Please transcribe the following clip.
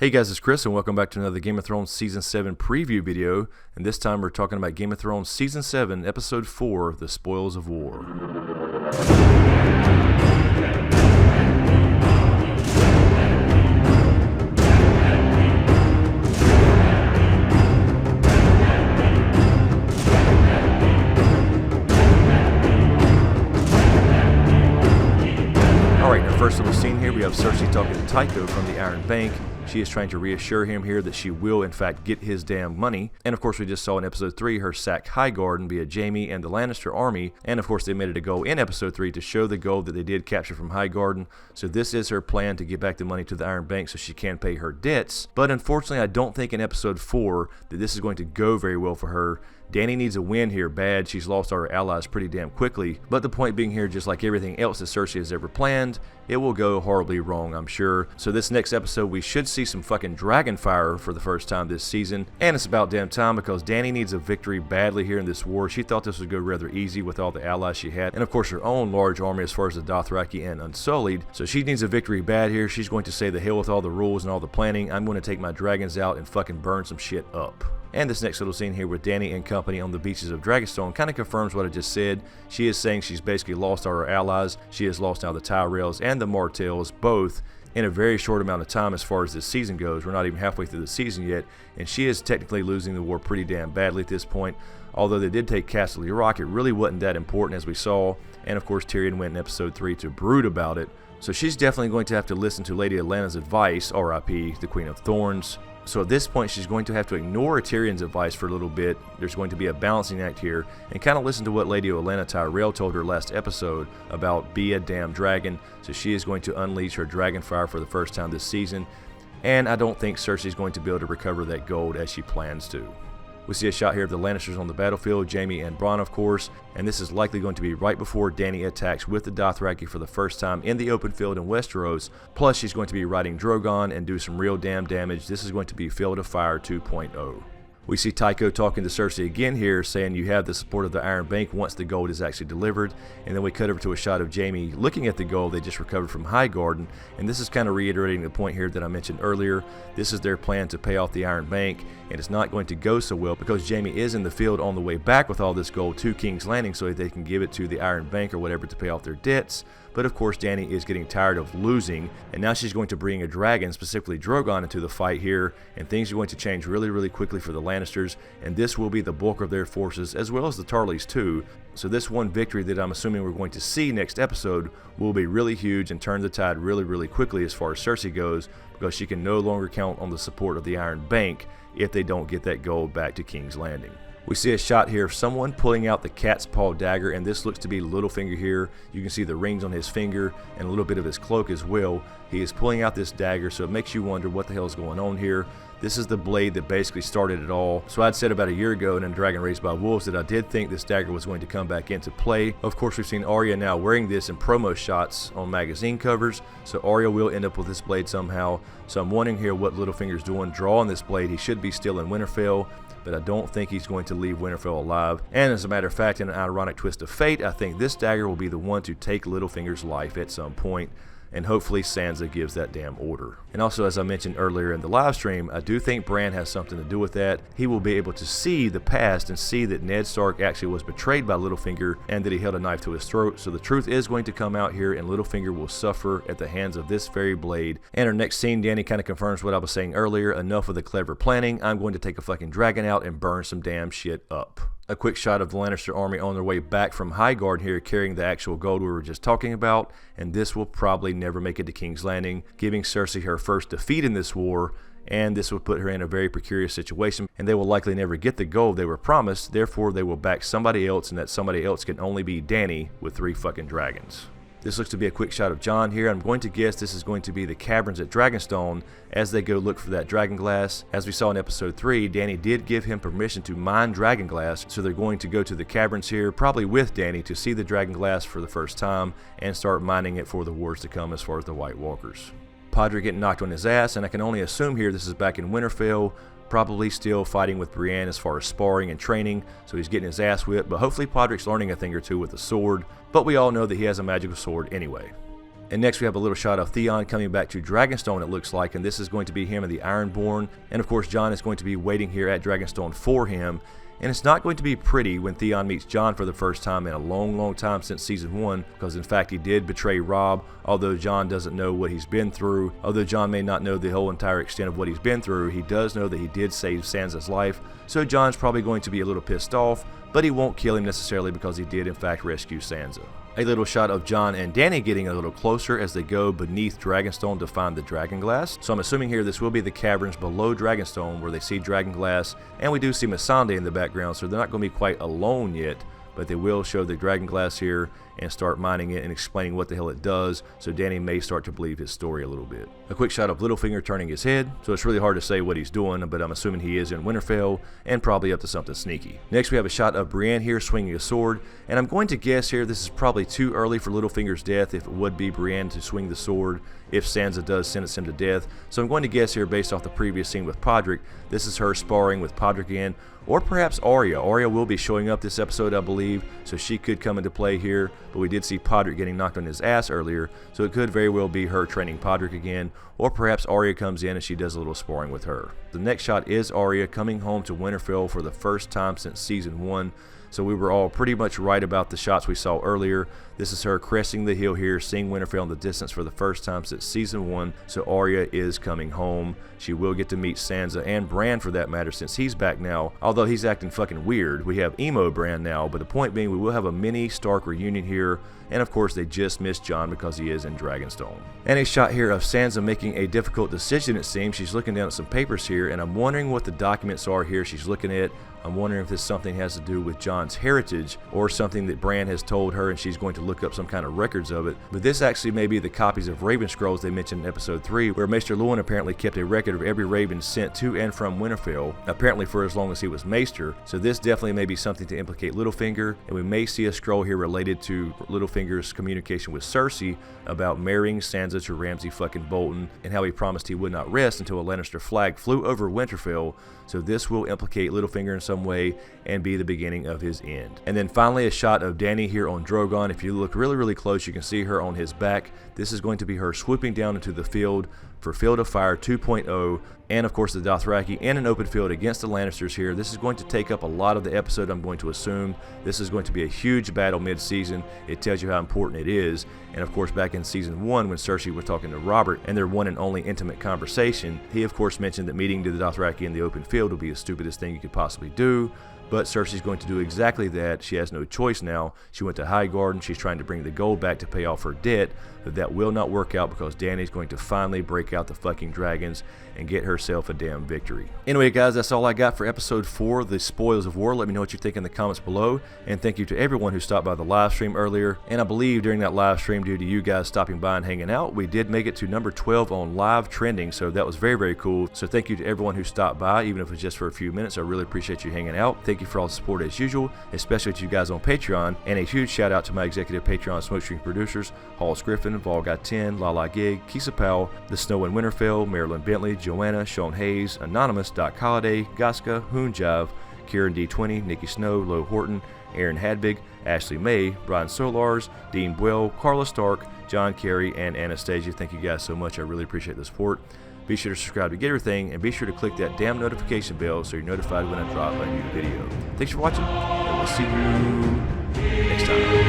Hey guys, it's Chris and welcome back to another Game of Thrones Season 7 preview video, and this time we're talking about Game of Thrones Season 7, Episode 4, The Spoils of War. Alright, our first little scene here, we have Cersei talking to Tycho from the Iron Bank. She is trying to reassure him here that she will in fact get his damn money. And of course we just saw in episode 3 her sack Highgarden via Jaime and the Lannister army. And of course they made it a goal in episode 3 to show the gold that they did capture from Highgarden. So this is her plan to get back the money to the Iron Bank so she can pay her debts. But unfortunately I don't think in episode 4 that this is going to go very well for her. Dany needs a win here bad. She's lost all her allies pretty damn quickly. But the point being here, just like everything else that Cersei has ever planned, it will go horribly wrong, I'm sure. So this next episode, we should see some fucking dragon fire for the first time this season. And it's about damn time because Dany needs a victory badly here in this war. She thought this would go rather easy with all the allies she had. And of course her own large army as far as the Dothraki and Unsullied. So she needs a victory bad here. She's going to say the hell with all the rules and all the planning. I'm going to take my dragons out and fucking burn some shit up. And this next little scene here with Dany and company on the beaches of Dragonstone kind of confirms what I just said. She is saying she's basically lost all her allies. She has lost now the Tyrells and the Martells, both in a very short amount of time as far as this season goes. We're not even halfway through the season yet, and she is technically losing the war pretty damn badly at this point. Although they did take Castle Rock, it really wasn't that important as we saw. And of course Tyrion went in episode 3 to brood about it. So she's definitely going to have to listen to Lady Olenna's advice, R.I.P. the Queen of Thorns. So at this point, she's going to have to ignore Tyrion's advice for a little bit. There's going to be a balancing act here, and kind of listen to what Lady Olenna Tyrell told her last episode about be a damn dragon. So she is going to unleash her dragon fire for the first time this season, and I don't think Cersei's going to be able to recover that gold as she plans to. We see a shot here of the Lannisters on the battlefield, Jaime and Bronn of course, and this is likely going to be right before Dany attacks with the Dothraki for the first time in the open field in Westeros. Plus she's going to be riding Drogon and do some real damn damage. This is going to be Field of Fire 2.0. We see Tycho talking to Cersei again here, saying you have the support of the Iron Bank once the gold is actually delivered. And then we cut over to a shot of Jaime looking at the gold they just recovered from Highgarden. And this is kind of reiterating the point here that I mentioned earlier. This is their plan to pay off the Iron Bank, and it's not going to go so well because Jaime is in the field on the way back with all this gold to King's Landing so that they can give it to the Iron Bank or whatever to pay off their debts. But of course Dany is getting tired of losing, and now she's going to bring a dragon, specifically Drogon, into the fight here, and things are going to change really quickly for the Lannisters, and this will be the bulk of their forces as well as the Tarlys too. So this one victory that I'm assuming we're going to see next episode will be really huge and turn the tide really quickly as far as Cersei goes, because she can no longer count on the support of the Iron Bank if they don't get that gold back to King's Landing. We see a shot here of someone pulling out the cat's paw dagger, and this looks to be Littlefinger here. You can see the rings on his finger and a little bit of his cloak as well. He is pulling out this dagger, so it makes you wonder what the hell is going on here. This is the blade that basically started it all. So I'd said about a year ago in Dragon Raised by Wolves that I did think this dagger was going to come back into play. Of course, we've seen Arya now wearing this in promo shots on magazine covers, so Arya will end up with this blade somehow. So I'm wondering here what Littlefinger's doing, drawing this blade. He should be still in Winterfell, but I don't think he's going to leave Winterfell alive. And as a matter of fact, in an ironic twist of fate, I think this dagger will be the one to take Littlefinger's life at some point. And hopefully Sansa gives that damn order. And also, as I mentioned earlier in the live stream, I do think Bran has something to do with that. He will be able to see the past and see that Ned Stark actually was betrayed by Littlefinger and that he held a knife to his throat. So the truth is going to come out here, and Littlefinger will suffer at the hands of this very blade. And our next scene, Dany kind of confirms what I was saying earlier. Enough of the clever planning. I'm going to take a fucking dragon out and burn some damn shit up. A quick shot of the Lannister army on their way back from Highgarden here, carrying the actual gold we were just talking about, and this will probably never make it to King's Landing, giving Cersei her first defeat in this war, and this will put her in a very precarious situation, and they will likely never get the gold they were promised. Therefore they will back somebody else, and that somebody else can only be Dany with 3 fucking dragons. This looks to be a quick shot of Jon here. I'm going to guess this is going to be the caverns at Dragonstone as they go look for that dragon glass. As we saw in episode 3, Dany did give him permission to mine dragon glass, so they're going to go to the caverns here, probably with Dany, to see the dragon glass for the first time and start mining it for the wars to come as far as the White Walkers. Podrick getting knocked on his ass, and I can only assume here this is back in Winterfell, probably still fighting with Brienne as far as sparring and training, so he's getting his ass whipped, but hopefully Podrick's learning a thing or two with the sword, but we all know that he has a magical sword anyway. And next we have a little shot of Theon coming back to Dragonstone, it looks like, and this is going to be him and the Ironborn. And of course Jon is going to be waiting here at Dragonstone for him. And it's not going to be pretty when Theon meets Jon for the first time in a long time since season 1, because in fact he did betray Robb, although Jon doesn't know what he's been through. Although Jon may not know the whole entire extent of what he's been through, he does know that he did save Sansa's life, so Jon's probably going to be a little pissed off, but he won't kill him necessarily because he did in fact rescue Sansa. A little shot of Jon and Dany getting a little closer as they go beneath Dragonstone to find the Dragonglass. So I'm assuming here this will be the caverns below Dragonstone where they see Dragonglass, and we do see Missandei in the background, so they're not going to be quite alone yet, but they will show the Dragonglass here and start mining it and explaining what the hell it does, so Dany may start to believe his story a little bit. A quick shot of Littlefinger turning his head, so it's really hard to say what he's doing, but I'm assuming he is in Winterfell and probably up to something sneaky. Next we have a shot of Brienne here swinging a sword, and I'm going to guess here this is probably too early for Littlefinger's death if it would be Brienne to swing the sword if Sansa does sentence him to death. So I'm going to guess here based off the previous scene with Podrick, this is her sparring with Podrick again, or perhaps Arya. Arya will be showing up this episode, I believe, so she could come into play here, but we did see Podrick getting knocked on his ass earlier, so it could very well be her training Podrick again, or perhaps Arya comes in and she does a little sparring with her. The next shot is Arya coming home to Winterfell for the first time since season 1. So we were all pretty much right about the shots we saw earlier. This is her cresting the hill here, seeing Winterfell in the distance for the first time since season 1. So Arya is coming home. She will get to meet Sansa and Bran for that matter since he's back now. Although he's acting fucking weird. We have emo Bran now, but the point being we will have a mini Stark reunion here. And of course they just missed Jon because he is in Dragonstone. And a shot here of Sansa making a difficult decision, it seems. She's looking down at some papers here, and I'm wondering what the documents are here she's looking at. I'm wondering if this something has to do with Jon's heritage or something that Bran has told her and she's going to look up some kind of records of it. But this actually may be the copies of Raven Scrolls they mentioned in episode 3, where Maester Luwin apparently kept a record of every Raven sent to and from Winterfell, apparently for as long as he was Maester. So this definitely may be something to implicate Littlefinger, and we may see a scroll here related to Littlefinger's communication with Cersei about marrying Sansa to Ramsay fucking Bolton and how he promised he would not rest until a Lannister flag flew over Winterfell. So this will implicate Littlefinger in some way and be the beginning of his end. And then finally a shot of Dany here on Drogon. If you look really close, you can see her on his back. This is going to be her swooping down into the field for Field of Fire 2.0, and of course the Dothraki in an open field against the Lannisters here. This is going to take up a lot of the episode, I'm going to assume. This is going to be a huge battle mid-season. It tells you how important it is. And of course back in season 1 when Cersei was talking to Robert and their one and only intimate conversation, he of course mentioned that meeting the Dothraki in the open field would be the stupidest thing you could possibly do. But Cersei's going to do exactly that. She has no choice now. She went to Highgarden. She's trying to bring the gold back to pay off her debt. But that will not work out because Dany's going to finally break out the fucking dragons and get herself a damn victory. Anyway, guys, that's all I got for episode 4, The Spoils of War. Let me know what you think in the comments below. And thank you to everyone who stopped by the live stream earlier. And I believe during that live stream, due to you guys stopping by and hanging out, we did make it to number 12 on live trending. So that was very cool. So thank you to everyone who stopped by, even if it was just for a few minutes. I really appreciate you hanging out. Thank you for all the support as usual, especially to you guys on Patreon. And a huge shout out to my executive Patreon Smokescreen producers, Halls Griffin, Volgot 10, Lala Gig, Kisa Powell, The Snow in Winterfell, Marilyn Bentley, Joanna, Sean Hayes, Anonymous, Doc Holliday, Gaska, Hoonjive, Kieran D20, Nikki Snow, Lo Horton, Aaron Hadbig, Ashley May, Brian Solars, Dean Buell, Carla Stark, John Carey, and Anastasia. Thank you guys so much. I really appreciate the support. Be sure to subscribe to get everything, and be sure to click that damn notification bell so you're notified when I drop a new video. Thanks for watching, and we'll see you next time.